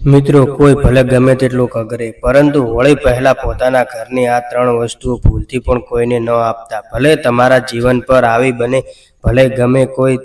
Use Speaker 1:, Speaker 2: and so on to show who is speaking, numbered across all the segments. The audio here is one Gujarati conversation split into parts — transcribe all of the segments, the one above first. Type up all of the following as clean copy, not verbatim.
Speaker 1: મિત્રો, કોઈ ભલે ગમે તેટલું કગરે, પરંતુ હોળી પહેલા પોતાના ઘરની આ ત્રણ વસ્તુઓ ભૂલથી પણ કોઈને ન આપતા. ભલે તમારા જીવન પર આવી બને, ભલે ગમે કોઈ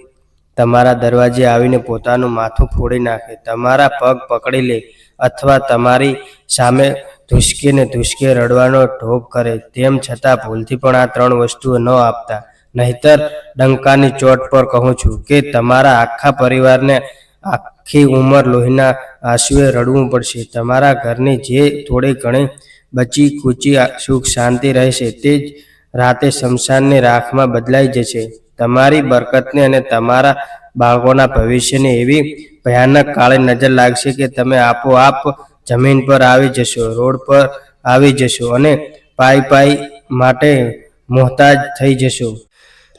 Speaker 1: તમારા દરવાજે આવીને પોતાનું માથું ફોડી નાખે, તમારા પગ પકડી લે અથવા તમારી સામે ધુસકે રડવાનો ઢોંગ કરે, તેમ છતાં ભૂલથી પણ આ ત્રણ વસ્તુઓ ન આપતા. નહીતર ડંકાની ચોટ પર કહું છું કે તમારા આખા પરિવારને આખી ઉંમર લોહીના આંસુએ રડવું પડશે. તમારા ઘરની જે થોડી ઘણી બચી કૂચી સુખ શાંતિ રહેશે, તે જ રાતે શમશાનની રાખમાં બદલાઈ જશે. તમારી બરકતને અને તમારા બાળકોના ભવિષ્યને એવી ભયાનક કાળી નજર લાગશે કે તમે આપોઆપ જમીન પર આવી જશો, રોડ પર આવી જશો અને પાઈ માટે મોહતાજ થઈ જશો.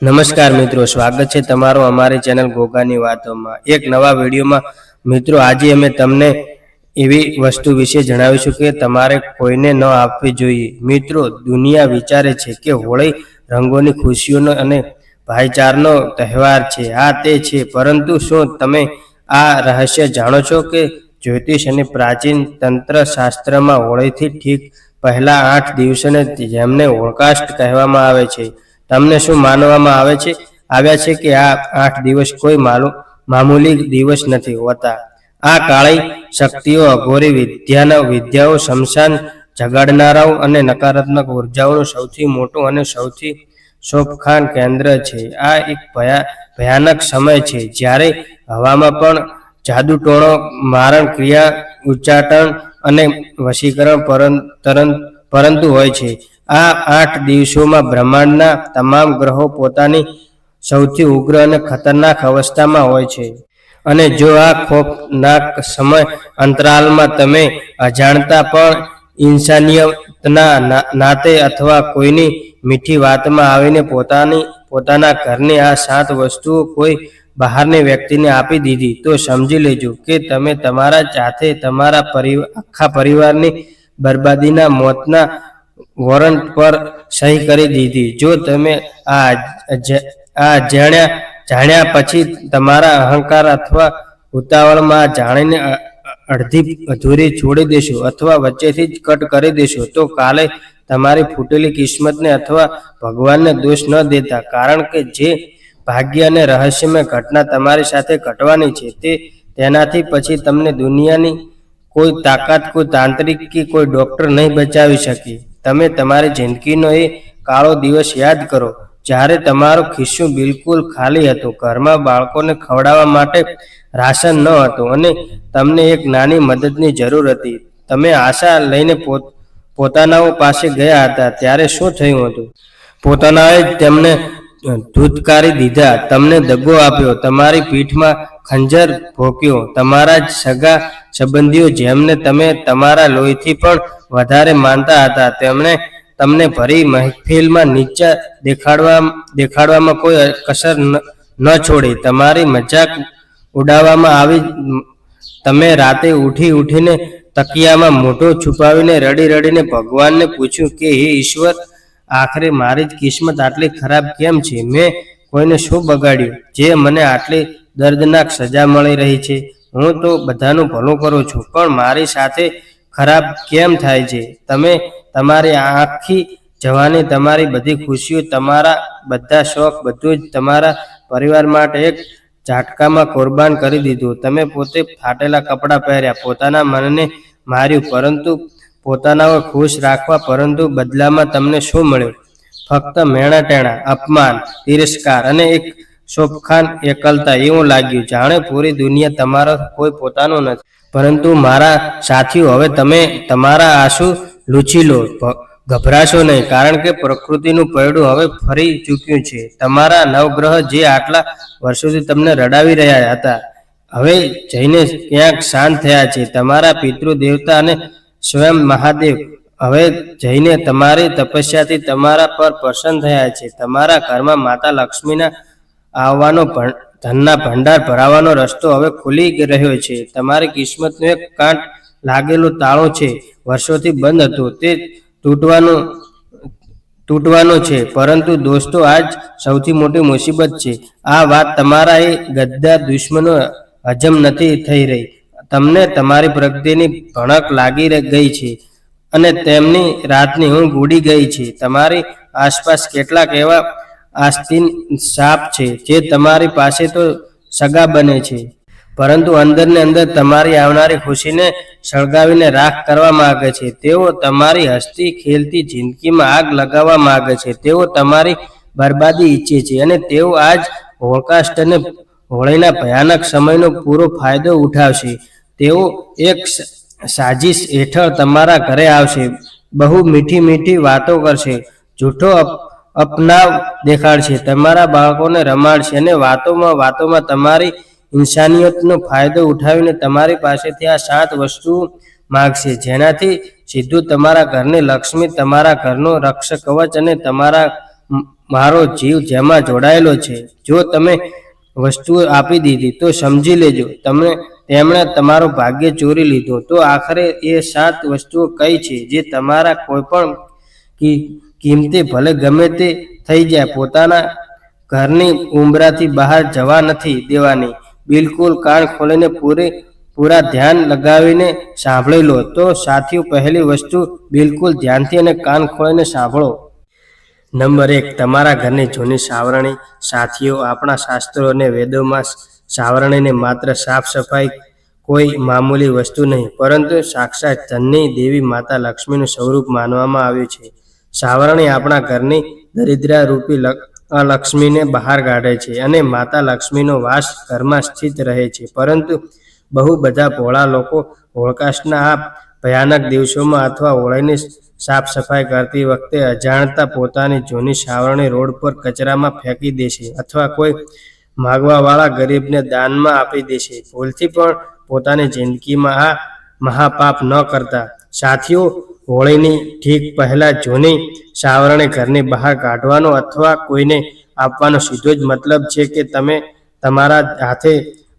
Speaker 1: નમસ્કાર મિત્રો, સ્વાગત છે તમારું અમારી ચેનલ ગોગાની વાતોમાં એક નવા વિડીયોમાં. મિત્રો, આજે અમે તમને એવી વસ્તુ વિશે જણાવીશું કે તમારે કોઈને ન આપવી જોઈએ. મિત્રો, દુનિયા વિચારે છે કે હોળી રંગોની ખુશીઓનો અને ભાઈચારાનો તહેવાર છે. આ તે છે, પરંતુ શું તમે આ રહસ્ય જાણો છો કે જ્યોતિષ અને પ્રાચીન તંત્ર શાસ્ત્રમાં હોળીથી ઠીક પહેલા 8 દિવસોને જેમને હોળકાષ્ટ કહેવામાં આવે છે, તમને શું માનવામાં આવ્યા છે કે આ 8 દિવસ કોઈ મામૂલી દિવસ નથી હોતા. આ કાળી શક્તિઓ, અઘોરી વિદ્યાઓ, શમશાન જગાડનારાઓ અને નકારાત્મક ઉર્જાઓનું સૌથી મોટું અને સૌથી શોભખાન કેન્દ્ર છે. આ એક ભયાનક સમય છે જ્યારે હવામાં પણ જાદુટોણો, મારણ ક્રિયા, ઉચ્ચાટન અને વશીકરણ પરંતુ હોય છે. આ 8 દિવસોમાં બ્રહ્માંડના તમામ ગ્રહો પોતાની સૌથી ઉગ્ર અને ખતરનાક અવસ્થામાં હોય છે. અને જો આ ખોફનાક સમય અંતરાલમાં તમે અજાણતા પણ ઇન્સાનિયતના નાતે અથવા કોઈની મીઠી વાતમાં આવીને પોતાના ઘરની આ 7 વસ્તુઓ કોઈ બહારની વ્યક્તિને આપી દીધી, તો સમજી લેજો કે તમે તમારા જાતે તમારા આખા પરિવારની બરબાદીના મોતના વોરંટ પર સહી કરી દીધી. જો તમે આ જાણ્યા પછી તમારા અહંકાર અથવા ઉતાવળમાં જાણીને અડધી અધૂરી છોડી દેશો અથવા વચ્ચેથી જ કટ કરી દેશો, તો કાલે તમારી ફૂટેલી કિસ્મતને અથવા ભગવાનને દોષ ન દેતા. કારણ કે જે ભાગ્ય અને રહસ્યમય ઘટના તમારી સાથે ઘટવાની છે, તેનાથી પછી તમને દુનિયાની કોઈ તાકાત, કોઈ તાંત્રિક કે કોઈ ડોક્ટર નહીં બચાવી શકે. તમે તમારી જિંદગીનો એ કાળો દિવસ યાદ કરો જ્યારે તમારું ખિસ્સું બિલકુલ ખાલી હતું, ઘરમાં બાળકોને ખવડાવવા માટે રાશન ન હતું અને તમને એક નાની મદદની જરૂર હતી. તમે આશા લઈને પોતાનાઓ પાસે ગયા હતા. ત્યારે શું થયું હતું? પોતાનાએ તેમને ધૂતકારી દીધા, તમને દગો આપ્યો, તમારી પીઠમાં ખંજર ભોંક્યો. તમારા જ સગા સંબંધીઓ, જેમને તમે તમારા લોહીથી પણ વધારે માનતા હતા, તેમણે તમને ભરી મહેફિલમાં નીચા દેખાડવામાં કોઈ કસર ન છોડી. તમારી મજાક ઉડાવવામાં આવી. તમે રાતે ઉઠીને તકિયામાં મોઢું છુપાવીને રડીને ભગવાનને પૂછ્યું કે હે ઈશ્વર, આખરે મારી જ કિસ્મત આટલી ખરાબ કેમ છે? મેં કોઈને શું બગાડ્યું જે મને આટલી દર્દનાક સજા મળી રહી છે? હું તો બધાનું ભલું કરું છું, પણ મારી સાથે ખરાબ કેમ થાય છે? તમે તમારી આખી જવાની, તમારી બધી ખુશીઓ, તમારા બધા શોખ, બધું જ તમારા પરિવાર માટે એક ઝાટકામાં કુરબાન કરી દીધું. તમે પોતે ફાટેલા કપડાં પહેર્યા, પોતાના મનને માર્યું, પરંતુ પોતાનાઓ ખુશ રાખવા, પરંતુ બદલામાં તમને શું મળ્યું? ફક્ત મેણા ટેણા, અપમાન, તિરસ્કાર અને એક શોભખાન એકલતા. એવું લાગ્યું જાણે પૂરી દુનિયા તમારો કોઈ પોતાનો નથી. પરંતુ મારા સાથીઓ, હવે તમે તમારા આંસુ લૂછી લો. ગભરાશો નહીં, કારણ કે પ્રકૃતિનું પૈડું હવે ફરી ચૂક્યું છે. તમારા નવગ્રહ જે આટલા વર્ષોથી તમને રડાવી રહ્યા હતા, હવે જઈને ક્યાંક શાંત થયા છે. તમારા પિતૃ દેવતા અને સ્વયં મહાદેવ હવે જઈને તમારી તપસ્યાથી તમારા પર પ્રસન્ન થયા છે. તમારા ઘરમાં માતા લક્ષ્મીના આવવાનો, ધનના ભંડાર ભરાવાનો રસ્તો હવે ખુલી રહ્યો છે. તમારી કિસ્મતનું એક કાંટ લાગેલું તાળું છે, વર્ષોથી બંધ હતું, તે તૂટવાનું છે. પરંતુ દોસ્તો, આજ સૌથી મોટી મુસીબત છે. આ વાત તમારા એ ગદ્દાર દુશ્મનો હજમ નથી થઈ રહી. તમને તમારી પ્રગતિની ભણક લાગી ગઈ છે અને તેમની રાતની ઊંઘ ઉડી ગઈ છે. તમારી આસપાસ કેટલાક એવા આસ્તીન સાપ છે જે તમારી પાસે તો સગા બને છે, પરંતુ અંદર ને અંદર તમારી આવનારી ખુશીને સળગાવીને રાખ કરવા માંગે છે. તેઓ તમારી હસતી ખેલતી જિંદગીમાં આગ લગાવવા માંગે છે. તેઓ તમારી બરબાદી ઈચ્છે છે અને તેઓ આજ હોળકાષ્ટ અને હોળીના ભયાનક સમયનો પૂરો ફાયદો ઉઠાવશે. તેઓ એક સાજિશ હેઠળ તમારા ઘરે આવશે, બહુ મીઠી મીઠી વાતો કરશે, જૂઠો અપનાવ દેખાડશે, તમારા બાળકોને રમાડશે અને વાતોમાં તમારી ઇન્સાનિયતનો ફાયદો ઉઠાવીને તમારી પાસેથી આ 7 વસ્તુઓ માગશે, જેનાથી સીધું તમારા ઘરની લક્ષ્મી, તમારા ઘરનો રક્ષક કવચ અને મારો જીવ જેમાં જોડાયેલો છે. જો તમે વસ્તુઓ આપી દીધી તો સમજી લેજો તેમણે તમારું ભાગ્ય ચોરી લીધું. તો આખરે એ 7 વસ્તુઓ કઈ છે જે તમારા કોઈપણ કિંમતે ભલે ગમે તે થઈ જાય પોતાના ઘરની ઉંબરાથી બહાર જવા નથી દેવાની. બિલકુલ કાન ખોલીને પૂરા ધ્યાન લગાવીને સાંભળી લો. તો સાથીઓ, પહેલી વસ્તુ બિલકુલ ધ્યાનથી અને કાન ખોલીને સાંભળો. નંબર 1, તમારા ઘરની જૂની સાવરણી. સાથીઓ, આપણા શાસ્ત્રો અને વેદોમાં સાવરણીને માત્ર સાફ સફાઈ કોઈ મામૂલી વસ્તુ નહીં, પરંતુ સાક્ષાત ધનની દેવી માતા લક્ષ્મીનું સ્વરૂપ માનવામાં આવ્યું છે. સાવરણી આપણા ઘરની દરિદ્રરૂપી અલક્ષ્મીને બહાર કાઢે છે અને માતા લક્ષ્મીનો વાસ ઘરમાં સ્થિત રહે છે. પરંતુ બહુ બધા ભોળા લોકો હોળકાષ્ટના આ ભયાનક દિવસોમાં અથવા હોળીની સાફ સફાઈ કરતી વખતે અજાણતા પોતાની જૂની સાવરણી રોડ પર કચરામાં ફેંકી દેશે અથવા કોઈ માગવાવાળા ગરીબને દાનમાં આપી દેશે. ભૂલથી પણ પોતાની જિંદગીમાં આ મહાપાપ ન કરતા. સાથીઓ, હોળીની ઠીક પહેલા જૂની સાવરણી ઘરની બહાર કાઢવાનો અથવા કોઈને આપવાનો સીધો જ મતલબ છે કે તમે તમારા હાથે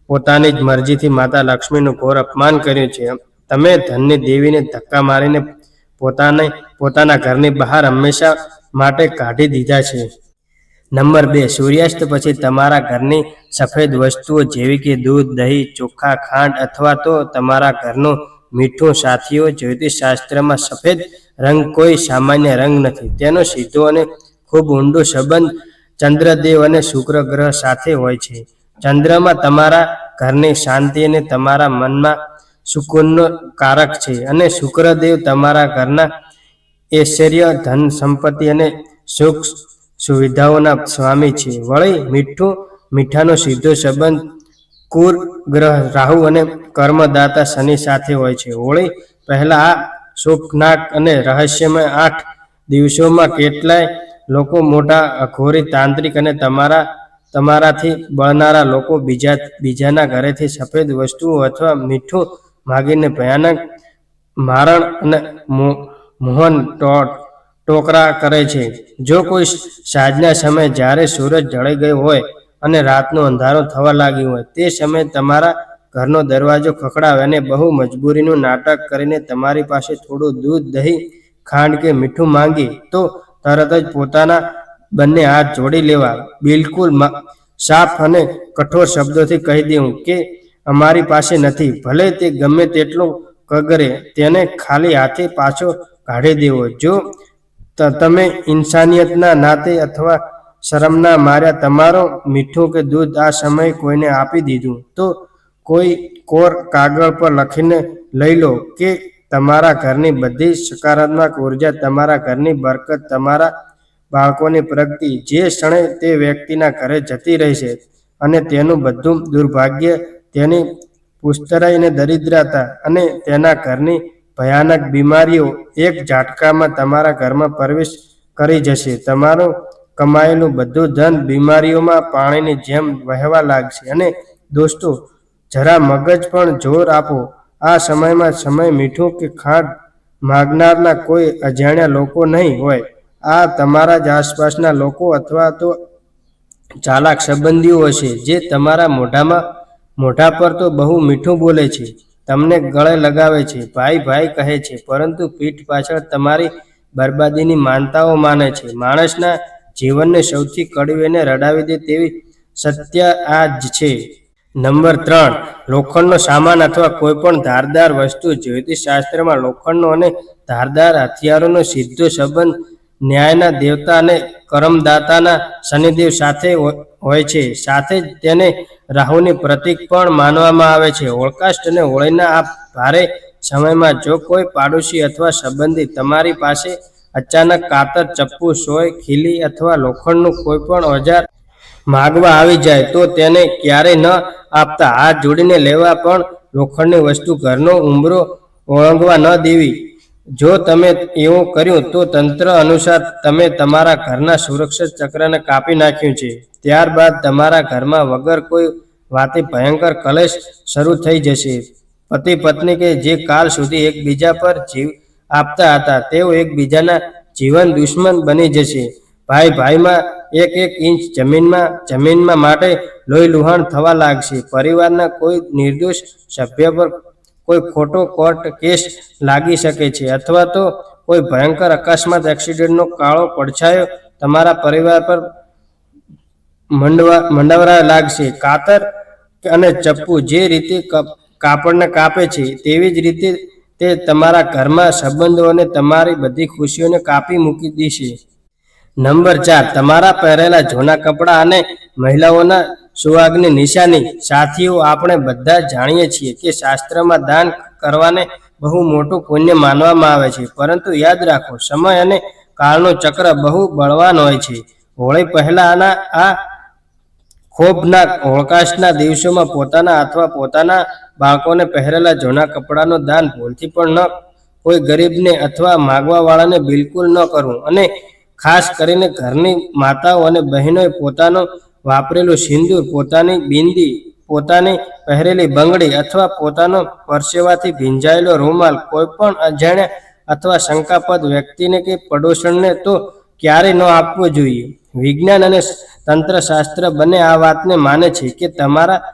Speaker 1: પોતાની જ મરજીથી માતા લક્ષ્મીનું ઘોર અપમાન કર્યું છે. તમે ધનની દેવીને ધક્કા મારીને પોતાના ઘરની બહાર હંમેશા માટે કાઢી દીધા છે. નંબર 2, સૂર્યાસ્ત પછી તમારા ઘરની સફેદ વસ્તુઓ જેવી કે દૂધ, દહીં, ચોખા, ખાંડ અથવા તો તમારા ઘરનું મીઠું. સાથીઓ, જ્યોતિષશાસ્ત્રમાં સફેદ રંગ કોઈ સામાન્ય રંગ નથી. તેનો સીધો અને ખૂબ ઊંડો સંબંધ ચંદ્રદેવ અને શુક્ર ગ્રહ સાથે હોય છે. ચંદ્રમાં તમારા ઘરની શાંતિ અને તમારા મનમાં સુકૂનનો કારક છે અને શુક્રદેવ તમારા ઘરના ઐશ્વર્ય, ધન સંપત્તિ અને સુખ સુવિધાઓના સ્વામી છે. વળી મીઠાનો સીધો સંબંધ કુર ગ્રહ રાહુ અને કર્મદાતા શનિ સાથે હોય છે. હોળી પહેલા આ શોકનાક અને રહસ્યમય 8 દિવસોમાં કેટલાય લોકો, મોટા અઘોરી તાંત્રિક અને તમારાથી બળનારા લોકો બીજાના ઘરેથી સફેદ વસ્તુઓ અથવા મીઠું માગીને ભયાનક મારણ અને મોહન ટોકરા કરે છે. જો કોઈ સાંજના સમયે જ્યારે સૂરજ ઢળી ગયો હોય અને રાતનો અંધારો થવા લાગ્યો હોય, તે સમયે તમારા ઘરનો દરવાજો ખખડાવે અને બહુ મજબૂરીનું નાટક કરીને તમારી પાસે થોડું દૂધ, દહીં, ખાંડ કે મીઠું માંગે, તો તરત જ પોતાના બંને હાથ જોડી લેવા, બિલકુલ સાફ અને કઠોર શબ્દોથી કહી દેવું કે અમારી પાસે નથી. ભલે તે ગમે તેટલું કગરે, તેને ખાલી હાથે પાછો કાઢી દેવો. જો તમે ઇન્સાનિયતના નાતે અથવા શરમના માર્યા તમારો મીઠું કે દૂધ આ સમયે કોઈને આપી દીધું, તો કોઈ કોર કાગળ પર લખીને લઈ લો કે તમારા ઘરની બધી સકારાત્મક ઉર્જા, તમારા ઘરની બરકત, તમારા બાળકોની પ્રગતિ જે ક્ષણે તે વ્યક્તિના ઘરે જતી રહેશે અને તેનું બધું દુર્ભાગ્ય, તેની પુસ્તરાઈ અને દરિદ્રતા અને તેના ઘરની ભયાનક બીમારીઓ એક ઝાટકામાં તમારા ઘરમાં પ્રવેશ કરી જશે. તમારું કમાયેલું બધું ધન બીમારીઓમાં પાણીની જેમ વહેવા લાગશે. અને દોસ્તો, જરા મગજ પણ જોર આપો. આ સમય મીઠું કે ખાંડ માગનારના કોઈ અજાણ્યા લોકો નહીં હોય. આ તમારા જ આસપાસના લોકો અથવા તો ચાલાક સંબંધીઓ હશે જે તમારા મોઢા પર તો બહુ મીઠું બોલે છે, તમને ગળે લગાવે છે, ભાઈ ભાઈ કહે છે, પરંતુ પીઠ પાછળ તમારી બરબાદીની માનતાઓ માને છે. માણસના જીવનને સૌથી કડવી અને રડાવી દે તેવી સત્ય આ જ છે નંબર 3, લોખંડનો સામાન અથવા કોઈ પણ ધારદાર વસ્તુ. જ્યોતિષ શાસ્ત્રમાં લોખંડનો અને ધારદાર હથિયારોનો સીધો સંબંધ ન્યાયના દેવતા અને કરમદાતાના શનિદેવ સાથે હોય છે. સાથે જ તેને રાહુની પ્રતીક પણ માનવામાં આવે છે. હોળકાષ્ટ અને હોળીના આ ભારે સમયમાં જો કોઈ પાડોશી અથવા સંબંધી તમારી પાસે અચાનક કાતર, ચપ્પુ, સોય, ખીલી અથવા લોખંડનું કોઈ પણ ઓજાર માગવા આવી જાય તો તેને ક્યારેય ન આપતા. હાથ જોડીને લેવા, પણ લોખંડની વસ્તુ ઘરનો ઉંબરો ઓળંગવા ન દેવી. જો તમે એવું કર્યું તો તંત્ર અનુસાર તમે તમારા ઘરના સુરક્ષા ચક્રને કાપી નાખ્યું છે. ત્યારબાદ તમારા ઘરમાં વગર કોઈ વાતે ભયંકર કલેશ શરૂ થઈ જશે. પતિ પત્ની કે જે કાલ સુધી એકબીજા પર જીવ આપતા હતા તેઓ એકબીજાના જીવન દુશ્મન બની જશે. ભાઈ ભાઈમાં, એક ઇંચ જમીનમાં માટે લોહીલુહાણ થવા લાગશે. પરિવારના કોઈ નિર્દોષ સભ્ય પર કોઈ ખોટો કોર્ટ કેસ લાગી શકે છે, અથવા તો કોઈ ભયંકર અકસ્માત, એક્સિડન્ટનો કાળો પડછાયો તમારા પરિવાર પર મંડવા લાગશે. કાતર અને ચપ્પુ જે રીતે કાપડને કાપે છે તેવી જ રીતે તે તમારા ઘરમાં સંબંધો અને તમારી બધી ખુશીઓને કાપી મૂકી દેશે. નંબર 4, તમારા પહેરેલા જૂના કપડાં અને મહિલાઓના સુહાગની નિશાની. સાથીઓ, આપણે બધા જાણીએ છીએ કે શાસ્ત્રમાં દાન કરવાને બહુ મોટું પુણ્ય માનવામાં આવે છે, પરંતુ યાદ રાખો, સમય અને કાળનું ચક્ર બહુ બળવાન હોય છે. હોળી પહેલાના આ ખોફનાક હોળકાષ્ટના દિવસોમાં પોતાના અથવા પોતાના બાળકોને પહેરેલા જૂના કપડાંનું દાન ભૂલથી પણ કોઈ ગરીબને અથવા માગવાવાળાને બિલકુલ ન કરવું. અને ખાસ કરીને ઘરની માતાઓ અને બહેનોએ પોતાનું વાપરેલું સિંદૂર, પોતાની બિંદી, પોતાની પહેરેલી બંગડી અથવા પોતાનો પરસેવાથી ભીંજાયેલો રૂમાલ કોઈ પણ અજાણ્યા અથવા શંકાસ્પદ વ્યક્તિને કે પડોશણને તો ક્યારેય ન આપવો જોઈએ. વિજ્ઞાન અને તંત્રશાસ્ત્ર બંને આ વાતને માને છે કે તમારા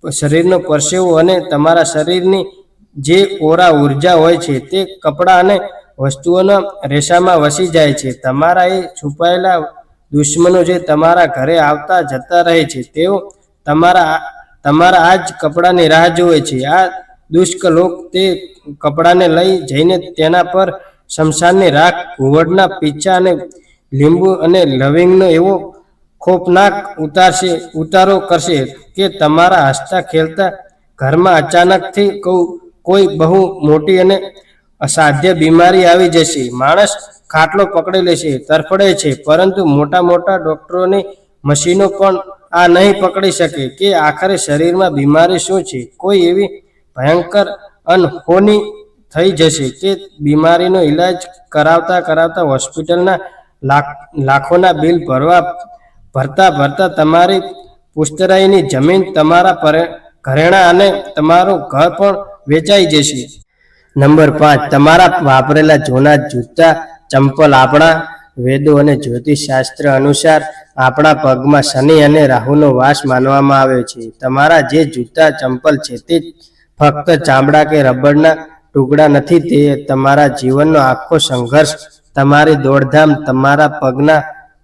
Speaker 1: શરીરનો પરસેવો અને તમારા શરીરની જે ઓરા ઉર્જા હોય છે તે કપડાં અને વસ્તુઓના રેસામાં વસી જાય છે. તમારા એ છુપાયેલા દુશ્મનો જે તમારા ઘરે આવતા જતા રહે છે, તેઓ તમારા આ જ કપડાની રાહ જુએ છે. આ દુષ્ટ લોક તે કપડાને લઈ જઈને તેના પર શમશાનની રાખ, ઘુવડના પીંછા અને લીંબુ અને લવિંગનો એવો ખોફનાક ઉતારો કરશે કે તમારા હસતા ખેલતા ઘરમાં અચાનકથી કોઈ બહુ મોટી અને અસાધ્ય બીમારી આવી જશે. માણસ ખાટલો પકડી લેશે, તરફડે છે, પરંતુ મોટા ડોક્ટરોની મશીનો પણ આ નહીં પકડી શકે કે આખરે શરીરમાં બીમારી શું છે. કોઈ એવી ભયંકર અનહોની થઈ જશે કે બીમારીનો ઈલાજ કરાવતા હોસ્પિટલના લાખોના બિલ ભરતા તમારી પુશ્તરાઈની જમીન, તમારા ઘરેણાં અને તમારું ઘર પણ વેચાઈ જશે. નંબર 5, તમારા વાપરેલા જૂના જૂતા, ચંપલ. આપણા વેદો અને જ્યોતિષ શાસ્ત્ર અનુસાર આપણા પગમાં શનિ અને રાહુનો વાસ માનવામાં આવે છે. તમારા જે જૂતા, ચંપલ છે તે ફક્ત ચામડા કે રબરના ટુકડા નથી, તે તમારા જીવનનો આખો સંઘર્ષ, તમારી દોડધામ, તમારા પગના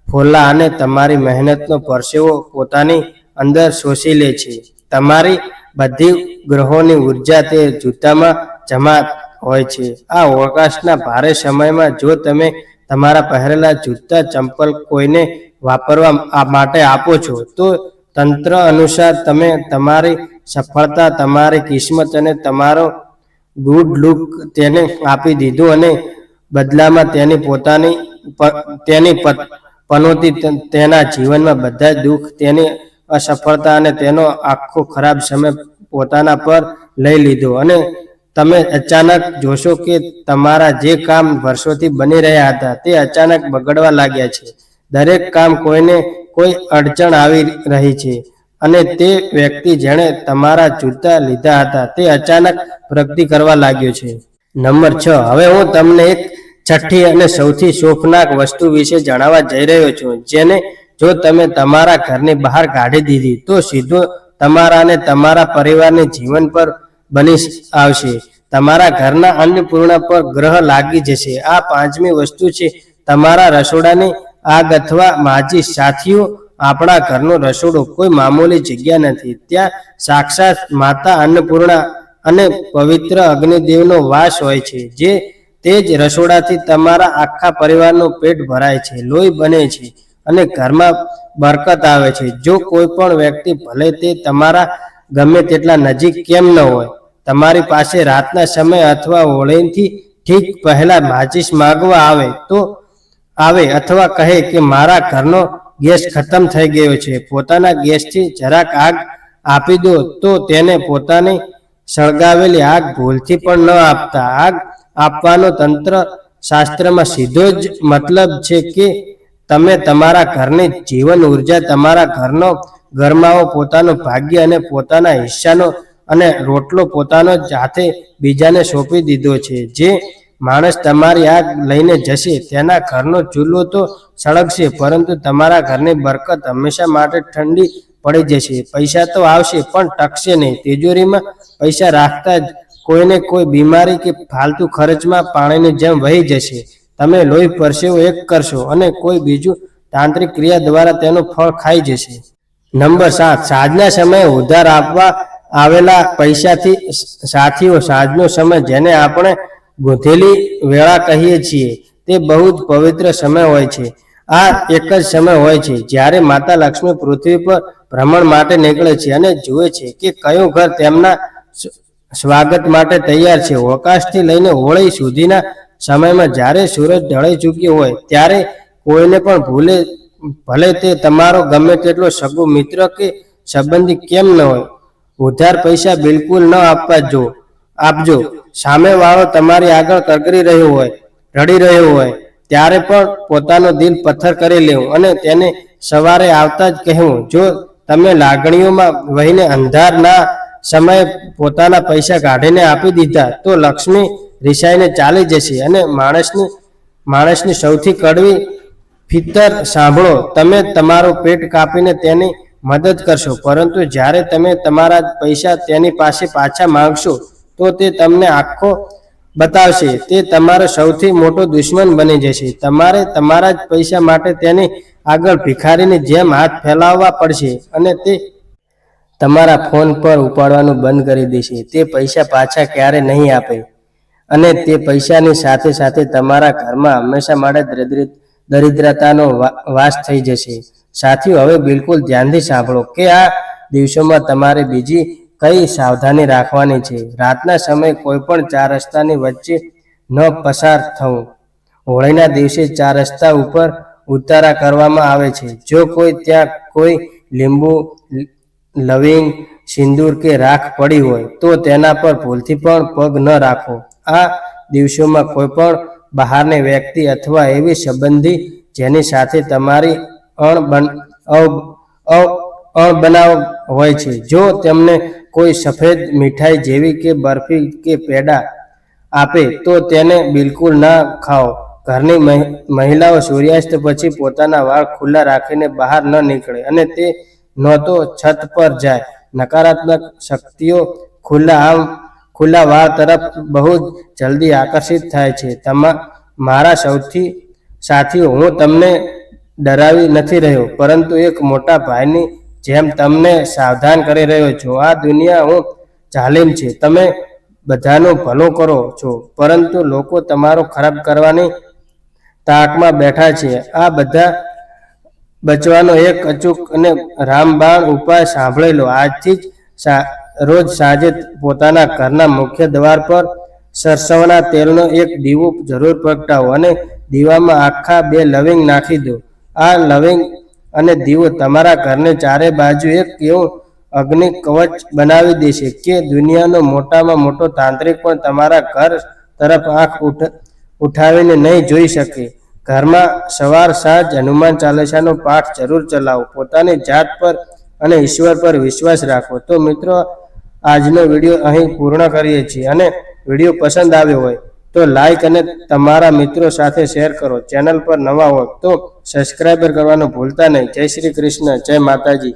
Speaker 1: ફોલ્લા અને તમારી મહેનતનો પરસેવો પોતાની અંદર શોષી લે છે. તમારી બધી ગ્રહોની ઉર્જા તે જૂતામાં જમા હોય છે. આ હોળકાષ્ટના ભારે સમયમાં જો તમે તમારા પહેરેલા જૂતા, ચંપલ કોઈને વાપરવા માટે આપો છો, તો તંત્ર અનુસાર તમે તમારી સફળતા, તમારી કિસ્મત અને તમારો ગુડ લુક તેને આપી દીધું, અને બદલામાં તેની પનોતી તેના જીવનમાં બધા દુઃખ, તેની અસફળતા અને તેનો આખો ખરાબ સમય પોતાના પર લઈ લીધો. અને તમે અચાનક જોશો કે તમારા જે કામ વર્ષોથી બની રહ્યા હતા તે અચાનક બગડવા લાગ્યા છે. દરેક કામ કોઈને કોઈ અડચણ આવી રહી છે, અને તે વ્યક્તિ જેણે તમારા જૂતા લીધા હતા તે અચાનક પ્રગતિ કરવા લાગ્યો છે. નંબર 6, હવે હું તમને એક છઠ્ઠી અને સૌથી શોભનાક વસ્તુ વિશે જણાવવા જઈ રહ્યો છું, જેને જો તમે તમારા ઘરની બહાર કાઢી દીધી તો સીધો તમારા અને તમારા પરિવારની જીવન પર બની આવશે. તમારા ઘરના અન્નપૂર્ણા પર ગ્રહ લાગી જશે. આ 5મી વસ્તુ છે તમારા રસોડાની આગ અથવા માચિસ. સાથીઓ, આપણા ઘરનું રસોડું કોઈ મામૂલી જગ્યા નથી. ત્યાં સાક્ષાત માતા અન્નપૂર્ણા અને પવિત્ર અગ્નિદેવનો વાસ હોય છે. તે જ રસોડાથી તમારા આખા પરિવારનું પેટ ભરાય છે, લોહી બને છે અને ઘરમાં બરકત આવે છે. જો કોઈ પણ વ્યક્તિ, ભલે તે તમારા ગમે તેટલા નજીક કેમ ન હોય, તમારી પાસે રાતના સમય અથવા હોળીથી ઠીક પહેલા માચિસ માંગવા આવે અથવા કહે કે મારા ઘરનો ગેસ ખતમ થઈ ગયો છે, પોતાના ગેસથી જરાક આગ આપી દો, તો તેને પોતાની સળગાવેલી આગ ભૂલથી પણ ન આપતા. આગ આપવાનો તંત્ર શાસ્ત્રમાં સીધો જ મતલબ છે કે તમે તમારા ઘરની જીવન ઉર્જા, તમારા ઘરનો ગરમાવો, પોતાનું ભાગ્ય અને પોતાના હિસ્સાનો અને રોટલો પોતાનો જ હાથે બીજાને સોંપી દીધો છે. જે માણસ તમારી આગ લઈને જશે તેના ઘરનો ચૂલો તો સળગશે, પરંતુ તમારા ઘરની બરકત હંમેશા માટે ઠંડી પડી જશે. પૈસા તો આવશે પણ ટકશે નહીં. તિજોરીમાં પૈસા રાખતા જ કોઈને કોઈ બીમારી કે ફાલતુ ખર્ચમાં પાણીની જેમ વહી જશે. તમે લોહી પરસેવો એક કરશો અને કોઈ બીજું તાંત્રિક ક્રિયા દ્વારા તેનું ફળ ખાઈ જશે. નંબર 7, સાંજના સમયે ઉધાર આપવા આવેલા પૈસાથી સાથીઓ. સાંજનો સમય, જેને આપણે ગોધેલી વેળા કહીએ છીએ, તે બહુ જ પવિત્ર સમય હોય છે. આ એક જ સમય હોય છે જ્યારે માતા લક્ષ્મી પૃથ્વી પર ભ્રમણ માટે નીકળે છે અને જુએ છે કે કયું ઘર તેમના સ્વાગત માટે તૈયાર છે. અવકાશથી લઈને હોળી સુધીના સમયમાં જ્યારે સૂરજ ઢળી ચૂક્યો હોય ત્યારે કોઈને પણ ભલે તે તમારો ગમે તેટલો સગો મિત્ર કે સંબંધી કેમ ન હોય, ઉધાર પૈસા બિલકુલ ન આપજો. સામેવાળો તમારી આગળ કરગરી રહ્યો હોય, રડી રહ્યો હોય, ત્યારે પણ પોતાનું દિલ પથ્થર કરી લેવું અને તેને સવારે આવતા જ કહેવું. જો તમે લાગણીઓમાં વહીને અંધારના સમયે પોતાના પૈસા કાઢીને આપી દીધા તો લક્ષ્મી રિસાઈને ચાલી જશે. અને માણસની સૌથી કડવી ફિતર સાંભળો, તમે તમારું પેટ કાપીને તેની મદદ કરશો, પરંતુ જ્યારે તમે તમારા પૈસા તેની પાસે પાછા માંગશો તો તે તમને આંખો બતાવશે. તે તમારો સૌથી મોટો દુશ્મન બની જશે. તમારે તમારા જ પૈસા માટે તેની આગળ ભિખારીની જેમ હાથ ફેલાવવા પડશે અને તે તમારા ફોન પર ઉપાડવાનું બંધ કરી દેશે. તે પૈસા પાછા ક્યારે નહીં આપે અને તે પૈસાની સાથે સાથે તમારા ઘરમાં હંમેશા માટે દરિદ્રતાનો વાસ થઈ જશે. સાથીઓ, હવે બિલકુલ ધ્યાનથી સાંભળો કે આ દિવસોમાં તમારે બીજી કઈ સાવધાની રાખવાની છે. રાતના સમયે કોઈ પણ 4 રસ્તાની વચ્ચે ન પસાર થવું. હોળીના દિવસે 4 રસ્તા ઉપર ઉતારા કરવામાં આવે છે. જો ત્યાં કોઈ લીંબુ, લવિંગ, સિંદૂર કે રાખ પડી હોય તો તેના પર ભૂલથી પણ પગ ન રાખો. આ દિવસોમાં કોઈ પણ બહારની વ્યક્તિ અથવા એવી સંબંધી જેની સાથે તમારી અણબનાવ હોય છે, જો તેમને કોઈ સફેદ મીઠાઈ જેવી કે બરફી કે પેડા આપે તો તેને બિલકુલ ના ખાઓ. ઘરની મહિલાઓ સૂર્યાસ્ત પછી પોતાના વાળ ખુલ્લા રાખીને બહાર ન નીકળે અને તે ન તો છત પર જાય. નકારાત્મક શક્તિઓ ખુલ્લા વાળ તરફ બહુ જ જલ્દી આકર્ષિત થાય છે. મારા સાથીઓ, હું તમને ડરાવી નથી રહ્યો, પરંતુ એક મોટા ભાઈની જેમ તમને સાવધાન કરી રહ્યો છું. આ દુનિયા હું જાલિમ છે. તમે બધાનું ભલું કરો છો, પરંતુ લોકો તમારો ખરાબ કરવાની તાકમાં બેઠા છે. આ બધા બચવાનો એક અચૂક અને રામબાણ ઉપાય સાંભળી લો. આજથી જ રોજ સાંજે પોતાના ઘરના મુખ્ય દ્વાર પર સરસવના તેલનો એક દીવો જરૂર પ્રગટાવો અને દીવામાં આખા 2 લવિંગ નાખી દો. આ લવિંગ અને દીવો તમારા ઘરને ચારે બાજુ એક એવું અગ્નિ કવચ બનાવી દેશે કે દુનિયાનો મોટામાં મોટો તાંત્રિક પણ તમારા ઘર તરફ આંખ ઉઠાવીને નહીં જોઈ શકે. ઘરમાં સવાર સાંજ હનુમાન ચાલીસાનો પાઠ જરૂર ચલાવો. પોતાની જાત પર અને ઈશ્વર પર વિશ્વાસ રાખો. તો મિત્રો, આજનો વિડીયો અહીં પૂર્ણ કરીએ છીએ અને વિડીયો પસંદ આવ્યો હોય તો લાઈક અને તમારા મિત્રો સાથે શેર કરો. ચેનલ પર નવા હો તો સબસ્ક્રાઈબર કરવાનું ભૂલતા નહીં. જય શ્રી કૃષ્ણ, જય માતાજી.